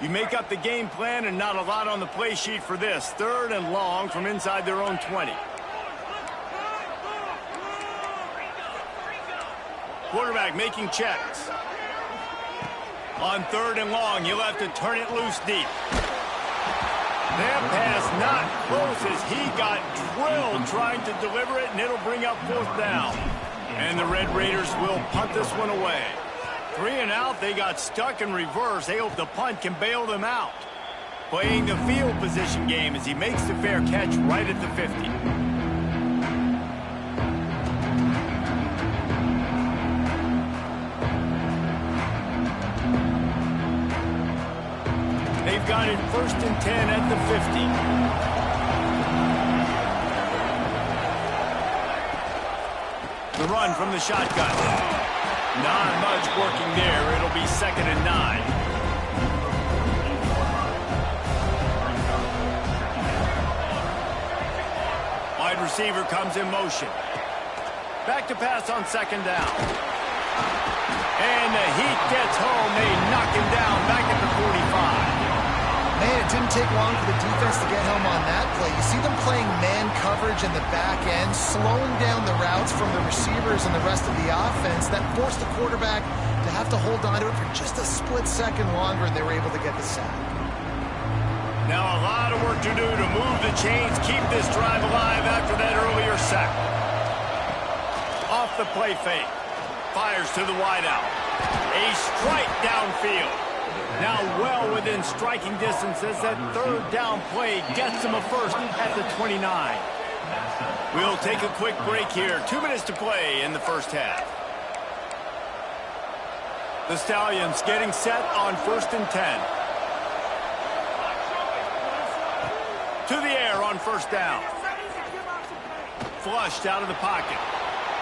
You make up the game plan and not a lot on the play sheet for this. 3rd and long from inside their own 20. Quarterback making checks. On 3rd and long, you'll have to turn it loose deep. That pass not close as he got drilled trying to deliver it, and it'll bring up 4th down. And the Red Raiders will punt this one away. 3 and out, they got stuck in reverse. They hope the punt can bail them out. Playing the field position game as he makes the fair catch right at the 50. They've got it 1st and 10 at the 50. The run from the shotgun. Not much working there. It'll be 2nd and 9. Wide receiver comes in motion. Back to pass on 2nd down. And the heat gets home. They knock him down back at the 45. Man, it didn't take long for the defense to get home on that play. You see them playing man coverage in the back end, slowing down the routes from the receivers and the rest of the offense. That forced the quarterback to have to hold on to it for just a split second longer, and they were able to get the sack. Now a lot of work to do to move the chains, keep this drive alive after that earlier sack. Off the play fake. Fires to the wideout. A strike downfield. Now well within striking distance as that 3rd down play gets them a first at the 29. We'll take a quick break here. 2 minutes to play in the first half. The Stallions getting set on 1st and 10. To the air on 1st down. Flushed out of the pocket.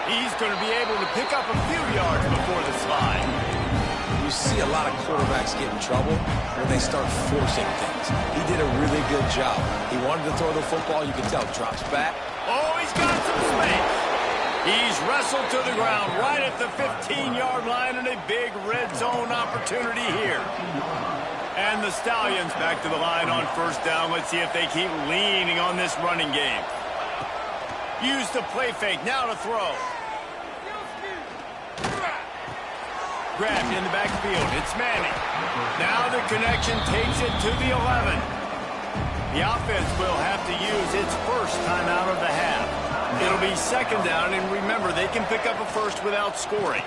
He's going to be able to pick up a few yards before the slide. You see a lot of quarterbacks get in trouble when they start forcing things. He did a really good job. He wanted to throw the football. You can tell. Drops back. Oh, he's got some space. He's wrestled to the ground right at the 15-yard line, and a big red zone opportunity here. And the Stallions back to the line on 1st down. Let's see if they keep leaning on this running game. Use the play fake. Now to throw. Grabbed in the backfield. It's Manning. Now the connection takes it to the 11. The offense will have to use its first timeout of the half. It'll be 2nd down, and remember, they can pick up a first without scoring.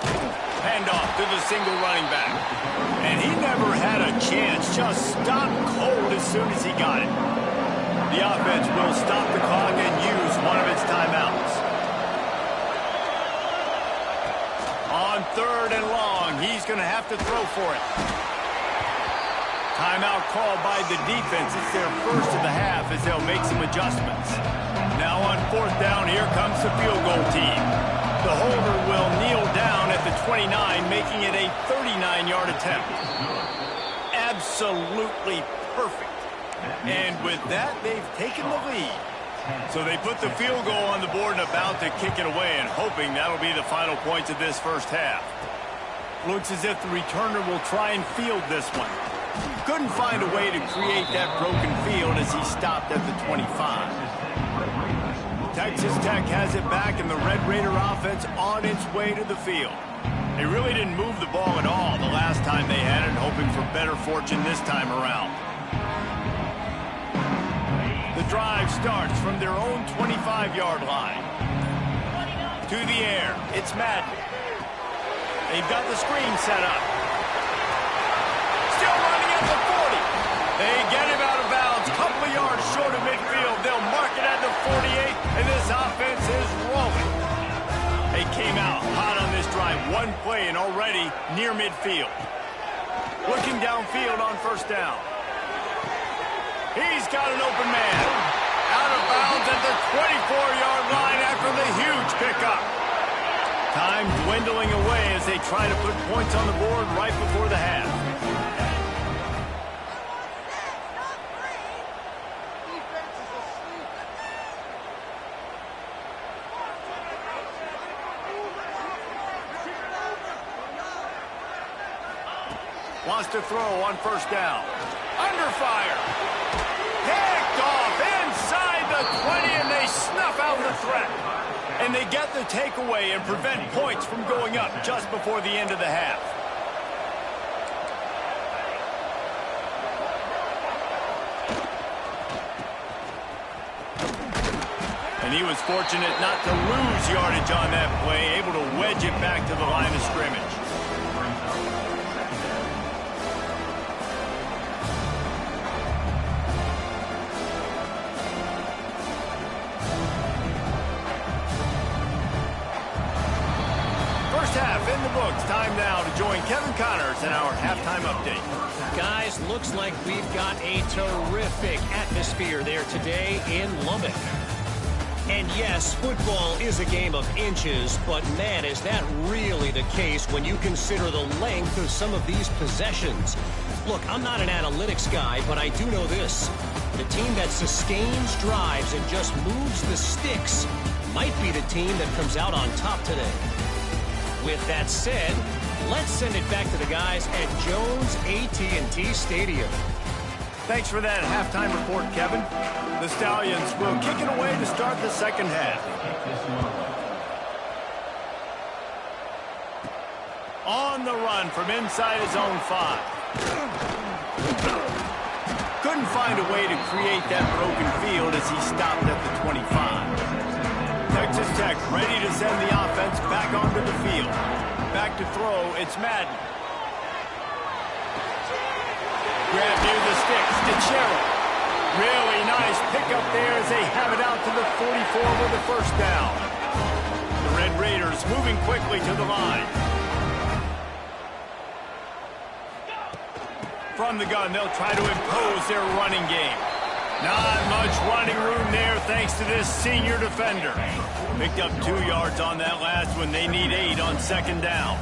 Handoff to the single running back. And he never had a chance. Just stopped cold as soon as he got it. The offense will stop the clock and use one of its timeouts. On 3rd and long, he's going to have to throw for it. Timeout called by the defense. It's their first of the half as they'll make some adjustments. Now on 4th down, here comes the field goal team. The holder will kneel down at the 29, making it a 39-yard attempt. Absolutely perfect. And with that, they've taken the lead. So they put the field goal on the board and about to kick it away, and hoping that'll be the final points of this first half. Looks as if the returner will try and field this one. Couldn't find a way to create that broken field as he stopped at the 25. Texas Tech has it back, and the Red Raider offense on its way to the field. They really didn't move the ball at all the last time they had it, hoping for better fortune this time around. The drive starts from their own 25-yard line. To the air, it's Madden. They've got the screen set up. Still running at the 40. They get him out of bounds, couple of yards short of midfield. They'll mark it at the 48, and this offense is rolling. They came out hot on this drive. One play and already near midfield. Looking downfield on 1st down. He's got an open man. Out of bounds at the 24-yard line after the huge pickup. Time dwindling away as they try to put points on the board right before the half. Wants to throw on 1st down. Under fire. Picked off inside the 20, and they snuff out the threat. And they get the takeaway and prevent points from going up just before the end of the half. And he was fortunate not to lose yardage on that play, able to wedge it back to the line of scrimmage. First half in the books. Time now to join Kevin Connors in our halftime update. Guys, looks like we've got a terrific atmosphere there today in Lubbock. And yes, football is a game of inches, but man, is that really the case when you consider the length of some of these possessions. Look, I'm not an analytics guy, but I do know this. The team that sustains drives and just moves the sticks might be the team that comes out on top today. With that said, let's send it back to the guys at Jones AT&T Stadium. Thanks for that halftime report, Kevin. The Stallions will kick it away to start the second half. On the run from inside his own 5. Couldn't find a way to create that broken field as he stopped at the 25. Texas Tech ready to send the offense back onto the field. Back to throw, it's Madden. Grab near the sticks to Cheryl. Really nice pickup there as they have it out to the 44 with a first down. The Red Raiders moving quickly to the line. From the gun, they'll try to impose their running game. Not much running room there thanks to this senior defender. Picked up 2 yards on that last one. They need 8 on second down.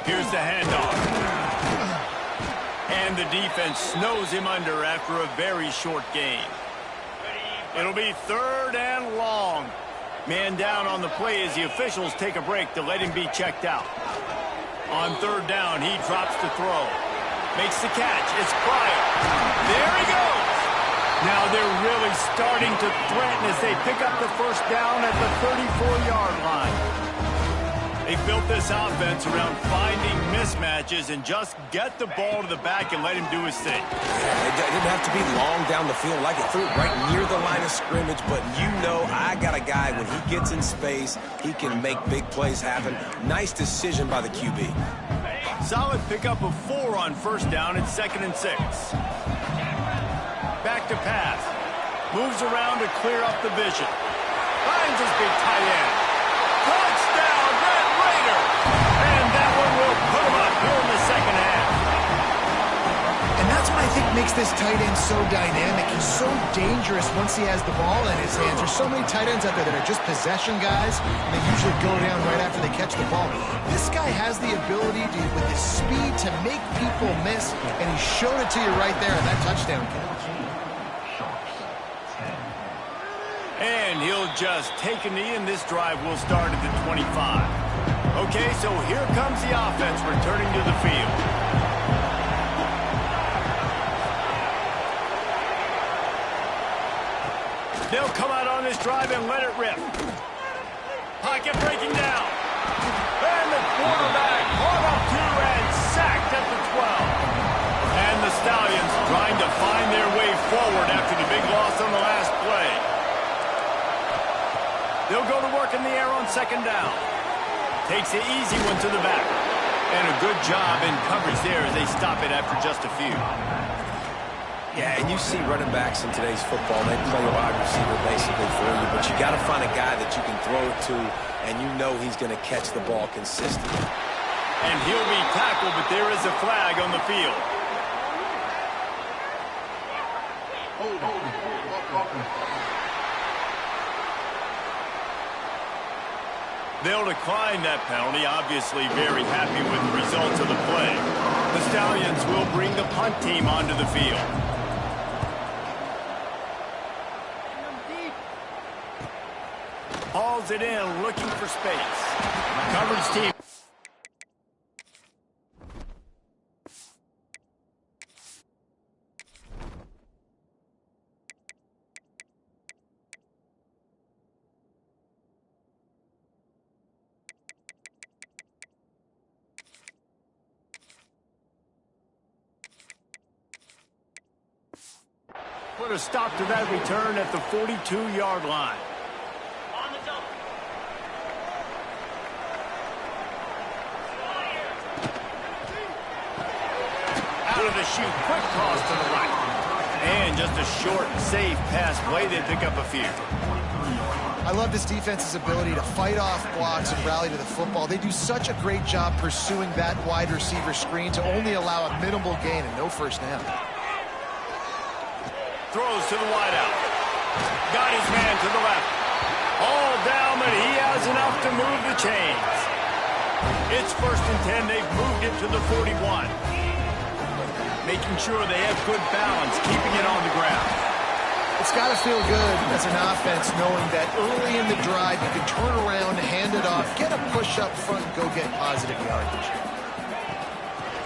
Here's the handoff. And the defense snows him under after a very short gain. It'll be third and long. Man down on the play as the officials take a break to let him be checked out. On third down, he drops to throw. Makes the catch. It's Bryant. There he goes. Now they're really starting to threaten as they pick up the first down at the 34-yard line. They built this offense around finding mismatches and just get the ball to the back and let him do his thing. Yeah, it didn't have to be long down the field like it threw it right near the line of scrimmage, but you know I got a guy, when he gets in space, he can make big plays happen. Nice decision by the QB. Solid pickup of 4 on first down at 2nd and 6. Back to pass. Moves around to clear up the vision. Finds his big tight end. Touchdown, Red Raider! And that one will put him up here in the second half. And that's what I think makes this tight end so dynamic. He's so dangerous once he has the ball in his hands. There's so many tight ends out there that are just possession guys, and they usually go down right after they catch the ball. This guy has the ability to, with his speed, to make people miss, and he showed it to you right there in that touchdown catch. And he'll just take a knee, and this drive will start at the 25. Okay, so here comes the offense returning to the field. They'll come out on this drive and let it rip. Pocket breaking down. And the quarterback caught up to and sacked at the 12. And the Stallions trying to find their way forward after the big loss on the last play. They'll go to work in the air on second down. Takes the easy one to the back. And a good job in coverage there as they stop it after just a few. Yeah, and you see running backs in today's football, they play a wide receiver basically for you, but you got to find a guy that you can throw it to, and you know he's going to catch the ball consistently. And he'll be tackled, but there is a flag on the field. They'll decline that penalty, obviously very happy with the results of the play. The Stallions will bring the punt team onto the field. hauls it in, looking for space. Coverage team. Put a stop to that return at the 42-yard line. Out of the chute, quick toss to the right. And just a short, safe pass play. They pick up a few. I love this defense's ability to fight off blocks and rally to the football. They do such a great job pursuing that wide receiver screen to only allow a minimal gain and no first down. Throws to the wideout. Got his man to the left. All down, but he has enough to move the chains. It's 1st and 10. They've moved it to the 41. Making sure they have good balance, keeping it on the ground. It's got to feel good as an offense knowing that early in the drive you can turn around, hand it off, get a push up front, and go get positive yardage.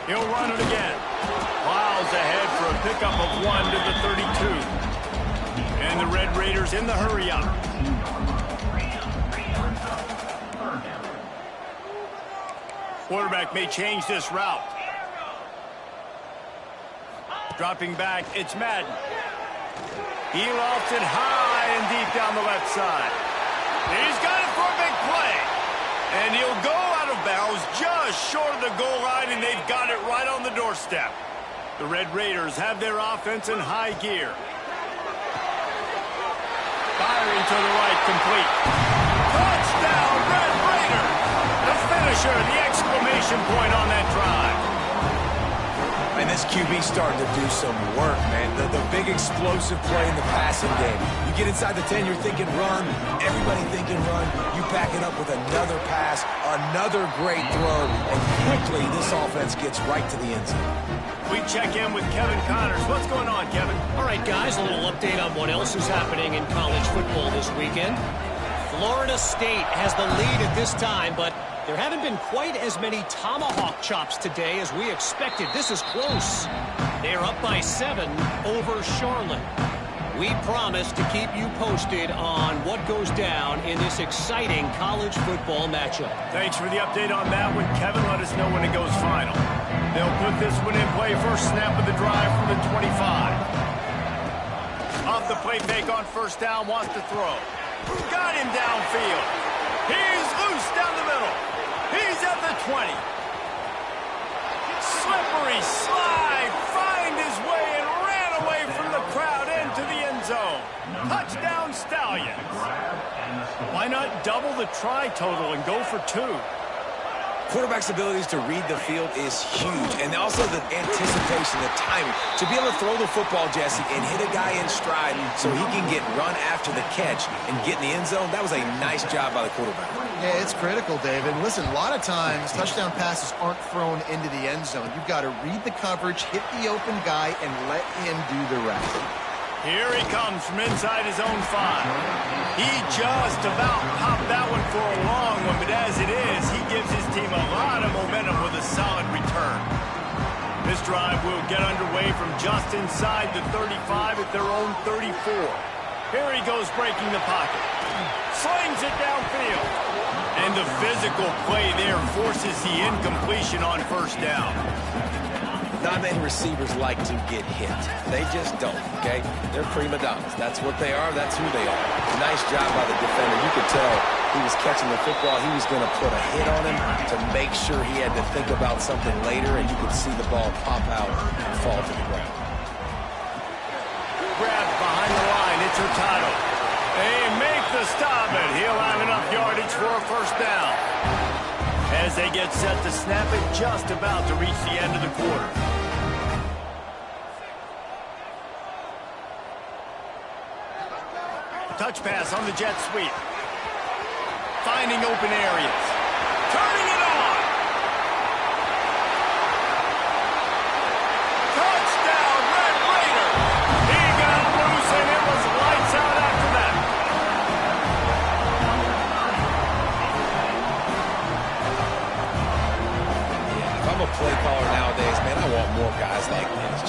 He'll run it again. Miles ahead for a pickup of 1 to the 32. And the Red Raiders in the hurry-up. Quarterback may change this route. Dropping back, it's Madden. He lofts it high and deep down the left side. He's got it for a big play. And he'll go out of bounds just short of the goal line, and they've got it right on the doorstep. The Red Raiders have their offense in high gear. Firing to the right, complete. Touchdown, Red Raider! The finisher, the exclamation point on that drive. And this QB starting to do some work, man. The big explosive play in the passing game. You get inside the 10, you're thinking run. Everybody thinking run. You back it up with another pass, another great throw, and quickly this offense gets right to the end zone. We check in with Kevin Connors. What's going on, Kevin? All right, guys, a little update on what else is happening in college football this weekend. Florida State has the lead at this time, but there haven't been quite as many tomahawk chops today as we expected. This is close. They're up by 7 over Charlotte. We promise to keep you posted on what goes down in this exciting college football matchup. Thanks for the update on that one, Kevin. Let us know when it goes final. They'll put this one in play. First snap of the drive from the 25. Off the play fake on first down, wants to throw. Got him downfield. He's loose down the middle. He's at the 20. Slippery slide. Find his way and ran away from the crowd into the end zone. Touchdown Stallions. Why not double the try total and go for 2? Quarterback's abilities to read the field is huge, and also the anticipation, the timing. To be able to throw the football, Jesse, and hit a guy in stride so he can get run after the catch and get in the end zone, that was a nice job by the quarterback. Yeah, it's critical, David. Listen, a lot of times touchdown passes aren't thrown into the end zone. You've got to read the coverage, hit the open guy, and let him do the rest. Here he comes from inside his own 5. He just about popped that one for a long one, but as it is, he gives his team a lot of momentum with a solid return. This drive will get underway from just inside the 35 at their own 34. Here he goes breaking the pocket. Slings it downfield. And the physical play there forces the incompletion on first down. Not many receivers like to get hit. They just don't, okay? They're prima donnas. That's what they are. That's who they are. Nice job by the defender. You could tell he was catching the football. He was going to put a hit on him to make sure he had to think about something later, and you could see the ball pop out and fall to the ground. Grabbed behind the line. It's Hurtado. They make the stop, and he'll have enough yardage for a first down. As they get set to snap it, just about to reach the end of the quarter. Touch pass on the jet sweep. Finding open areas. Turning it on. Touchdown, Red Raider. He got loose, and it was lights out after that.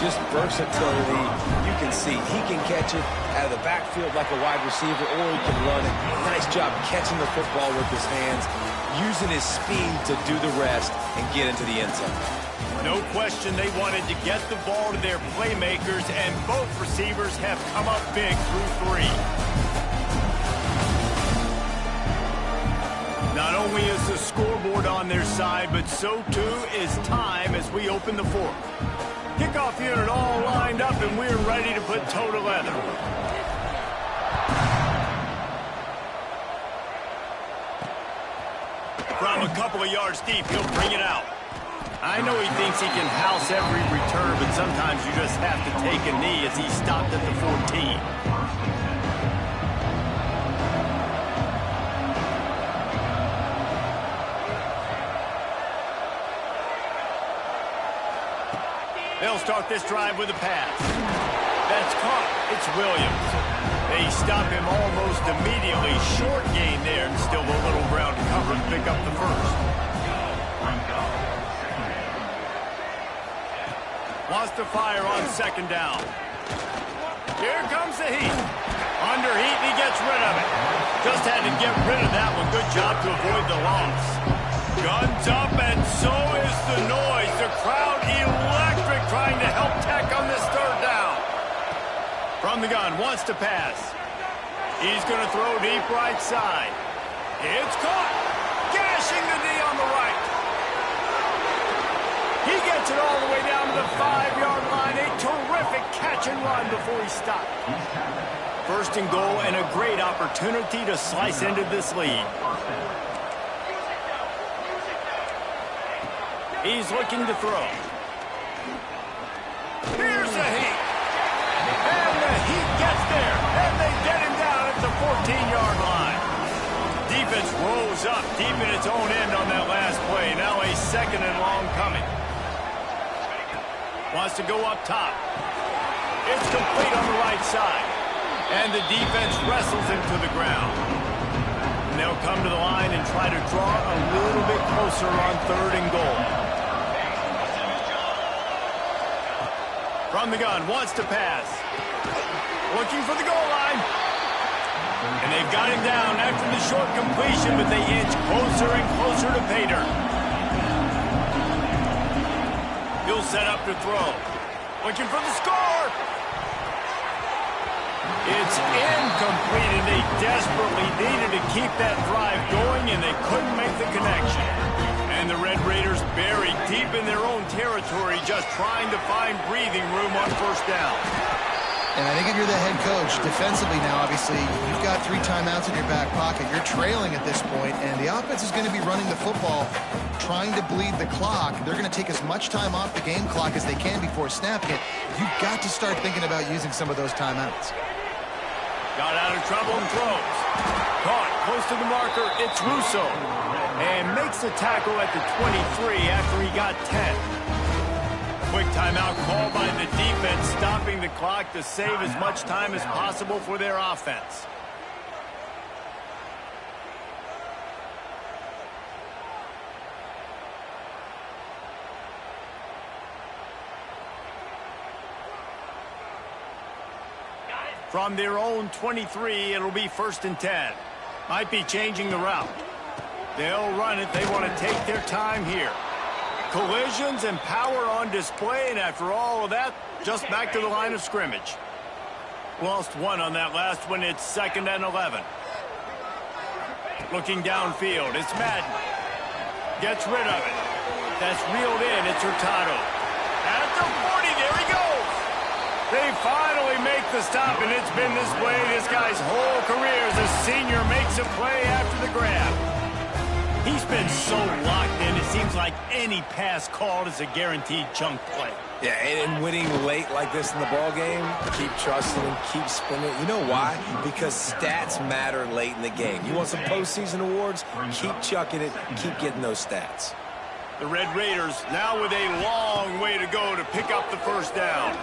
just versatility. You can see he can catch it out of the backfield like a wide receiver, or he can run it. Nice job catching the football with his hands, using his speed to do the rest and get into the end zone. No question they wanted to get the ball to their playmakers, and both receivers have come up big through 3. Not only is the scoreboard on their side, but so too is time as we open the 4th. Kickoff unit all lined up, and we're ready to put toe to leather. From a couple of yards deep, he'll bring it out. I know he thinks he can house every return, but sometimes you just have to take a knee as he stopped at the 14. They'll start this drive with a pass. That's caught. It's Williams. They stop him almost immediately. Short gain there, and still a little ground to cover and pick up the first. Wants to fire on 2nd down. Here comes the heat. Under heat, he gets rid of it. Just had to get rid of that one. Good job to avoid the loss. Guns up, and so is the noise. The crowd electric, trying to help Tech on this 3rd down. From the gun, wants to pass. He's going to throw deep right side. It's caught. Gashing the knee on the right. He gets it all the way down to the 5-yard line. A terrific catch and run before he stopped. 1st and goal, and a great opportunity to slice into this lead. He's looking to throw. Here's the heat. And the heat gets there. And they get him down at the 14-yard line. Defense rolls up deep in its own end on that last play. Now a 2nd and long coming. Wants to go up top. It's complete on the right side. And the defense wrestles him to the ground. And they'll come to the line and try to draw a little bit closer on 3rd and goal. From the gun, wants to pass. Looking for the goal line. And they've got him down after the short completion, but they inch closer and closer to pay dirt. He'll set up to throw. Looking for the score. It's incomplete, and they desperately needed to keep that drive going, and they couldn't make the connection. And the Red Raiders buried deep in their own territory, just trying to find breathing room on 1st down. And I think if you're the head coach, defensively now, obviously, you've got 3 timeouts in your back pocket. You're trailing at this point, and the offense is going to be running the football, trying to bleed the clock. They're going to take as much time off the game clock as they can before snapping it. You've got to start thinking about using some of those timeouts. Got out of trouble and throws. Caught close to the marker. It's Russo. And makes the tackle at the 23 after he got 10. Quick timeout called by the defense, stopping the clock to save as much time as possible for their offense. From their own 23, it'll be 1st and 10. Might be changing the route. They'll run it. They want to take their time here. Collisions and power on display, and after all of that, just back to the line of scrimmage. Lost 1 on that last one. It's 2nd and 11. Looking downfield. It's Madden. Gets rid of it. That's reeled in. It's Hurtado. At the 40, there he goes. They finally make the stop, and it's been this way this guy's whole career as a senior makes a play after the grab. He's been so locked in, it seems like any pass called is a guaranteed chunk play. Yeah, and winning late like this in the ball game, keep trusting him, keep spinning. You know why? Because stats matter late in the game. You want some postseason awards? Keep chucking it, keep getting those stats. The Red Raiders now with a long way to go to pick up the 1st down.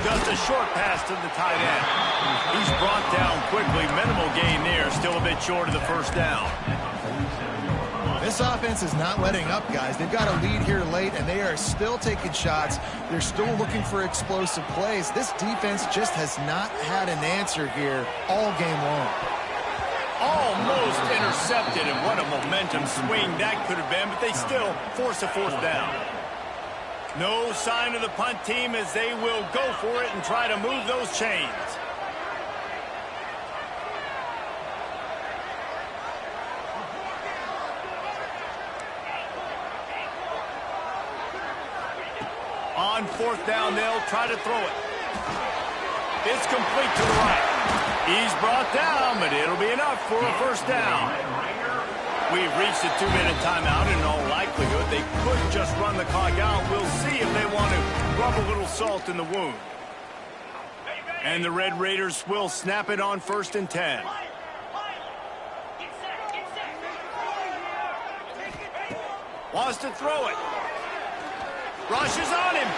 Just a short pass to the tight end. He's brought down quickly. Minimal gain there. Still a bit short of the 1st down. This This offense is not letting up, guys. They've got a lead here late, and they are still taking shots. They're still looking for explosive plays. This defense just has not had an answer here all game long. Almost intercepted, and what a momentum swing that could have been, but they still force a fourth down. No sign of the punt team as they will go for it and try to move those chains. On fourth down, they'll try to throw it. It's complete to the right. He's brought down, but it'll be enough for a first down. We've reached a 2-minute timeout, and in all likelihood, they could just run the clock out. We'll see if they want to rub a little salt in the wound. And the Red Raiders will snap it on 1st and 10. Wants to throw it. Rushes on him.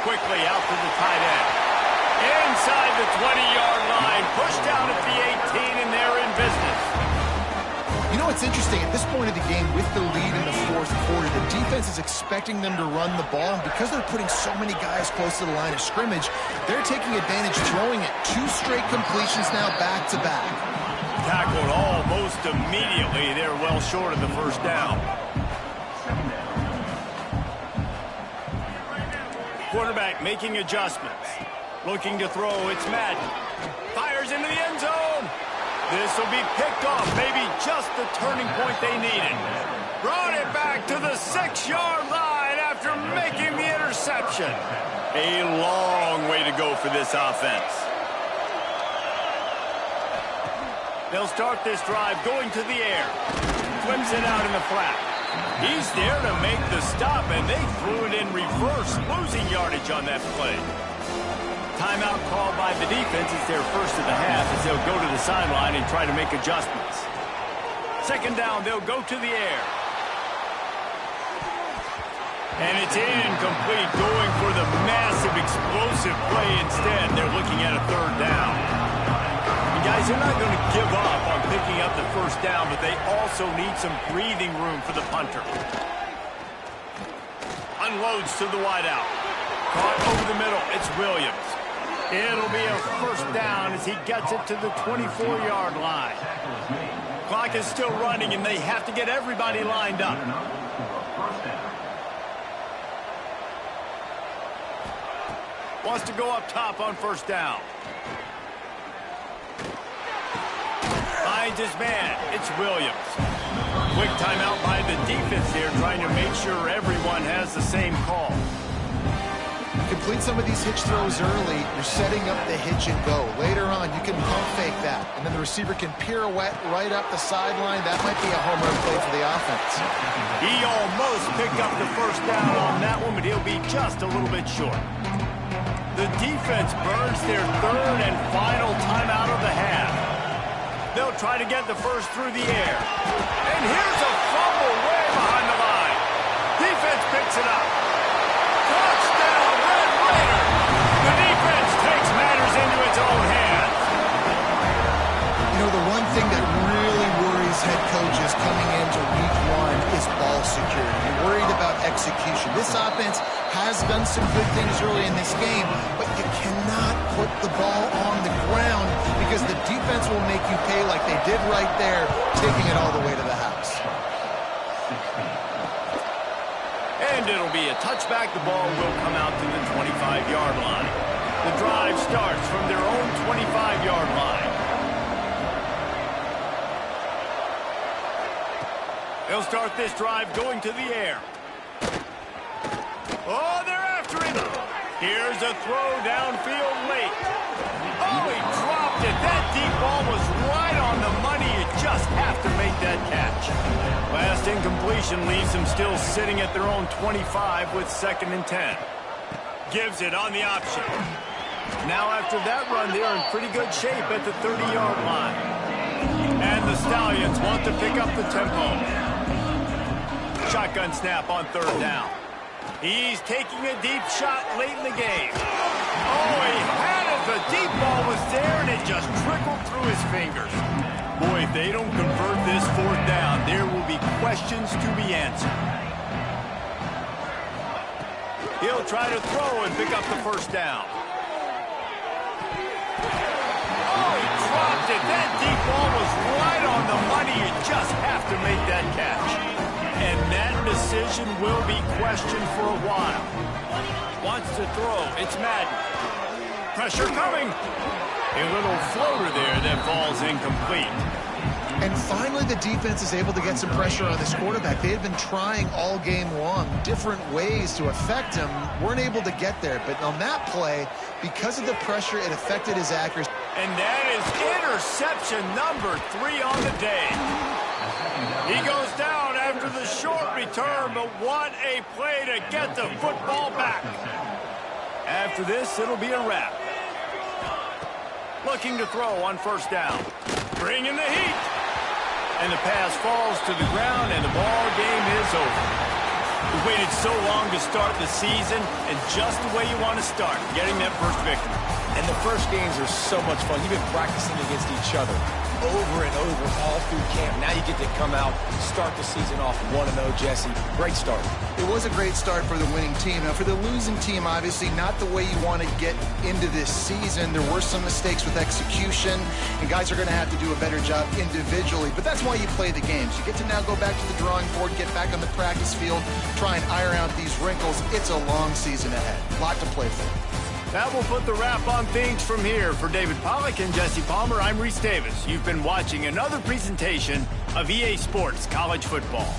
Quickly out to the tight end. Inside the 20-yard line. Pushed down at the 18, and they're in business. You know what's interesting? At this point of the game, with the lead in the fourth quarter, the defense is expecting them to run the ball. And because they're putting so many guys close to the line of scrimmage, they're taking advantage, throwing it. 2 straight completions now back-to-back. Tackled almost immediately. They're well short of the first down. Quarterback making adjustments. Looking to throw. It's Madden. Fires into the end zone. This will be picked off. Maybe just the turning point they needed. Brought it back to the 6-yard line after making the interception. A long way to go for this offense. They'll start this drive going to the air. Flips it out in the flat. He's there to make the stop, and they threw it in reverse, losing yardage on that play. Timeout called by the defense is their first of the half as they'll go to the sideline and try to make adjustments. 2nd down, they'll go to the air. And it's incomplete, going for the massive explosive play instead. They're looking at a 3rd down. And guys, they're not going to give up on picking up the first down, but they also need some breathing room for the punter. Unloads to the wideout. Caught over the middle. It's Williams. It'll be a first down as he gets it to the 24-yard line. Clock is still running, and they have to get everybody lined up. Wants to go up top on 1st down. Finds his man. It's Williams. Quick timeout by the defense here, trying to make sure everyone has the same call. Complete some of these hitch throws early. You're setting up the hitch and go. Later on, you can pump fake that, and then the receiver can pirouette right up the sideline. That might be a home run play for the offense. He almost picked up the first down on that one, but he'll be just a little bit short. The defense burns their 3rd and final timeout of the half. They'll try to get the first through the air. And here's a fumble way behind the line. Defense picks it up. Touchdown, Red Raiders! The defense takes matters into its own hands. You know, the one thing that really worries head coaches coming into week 1 is ball security. You're worried about execution. This offense has done some good things early in this game, but you cannot put the ball on the ground because the defense will make you pay like they did right there, taking it all the way to the house. And it'll be a touchback. The ball will come out to the 25-yard line. The drive starts from their own 25-yard line. They'll start this drive going to the air. Oh, they're after him. Here's a throw downfield late. Oh, he dropped it. That deep ball was right on the money. You just have to make that catch. Last incompletion leaves them still sitting at their own 25 with 2nd and 10. Gives it on the option. Now after that run, they're in pretty good shape at the 30-yard line. And the Stallions want to pick up the tempo. Shotgun snap on 3rd down. He's taking a deep shot late in the game. Oh, he had it. The deep ball was there, and it just trickled through his fingers. Boy, if they don't convert this fourth down, there will be questions to be answered. He'll try to throw and pick up the first down. Oh, he dropped it. That deep ball was right on the money. You just have to make that catch. And that decision will be questioned for a while. Wants to throw. It's Madden. Pressure coming. A little floater there that falls incomplete. And finally, the defense is able to get some pressure on this quarterback. They had been trying all game long different ways to affect him. Weren't able to get there. But on that play, because of the pressure, it affected his accuracy. And that is interception number 3 on the day. He goes down after the short return, but what a play to get the football back. After this, it'll be a wrap. Looking to throw on first down. Bringing the heat. And the pass falls to the ground, and the ball game is over. We waited so long to start the season, and just the way you want to start, getting that first victory. And the first games are so much fun. You've been practicing against each other over and over all through camp. Now you get to come out, start the season off 1-0, Jesse. Great start. It was a great start for the winning team. Now, for the losing team, obviously not the way you want to get into this season. There were some mistakes with execution, and guys are going to have to do a better job individually. But that's why you play the games. You get to now go back to the drawing board, get back on the practice field, try and iron out these wrinkles. It's a long season ahead. A lot to play for. That will put the wrap on things from here. For David Pollack and Jesse Palmer, I'm Reese Davis. You've been watching another presentation of EA Sports College Football.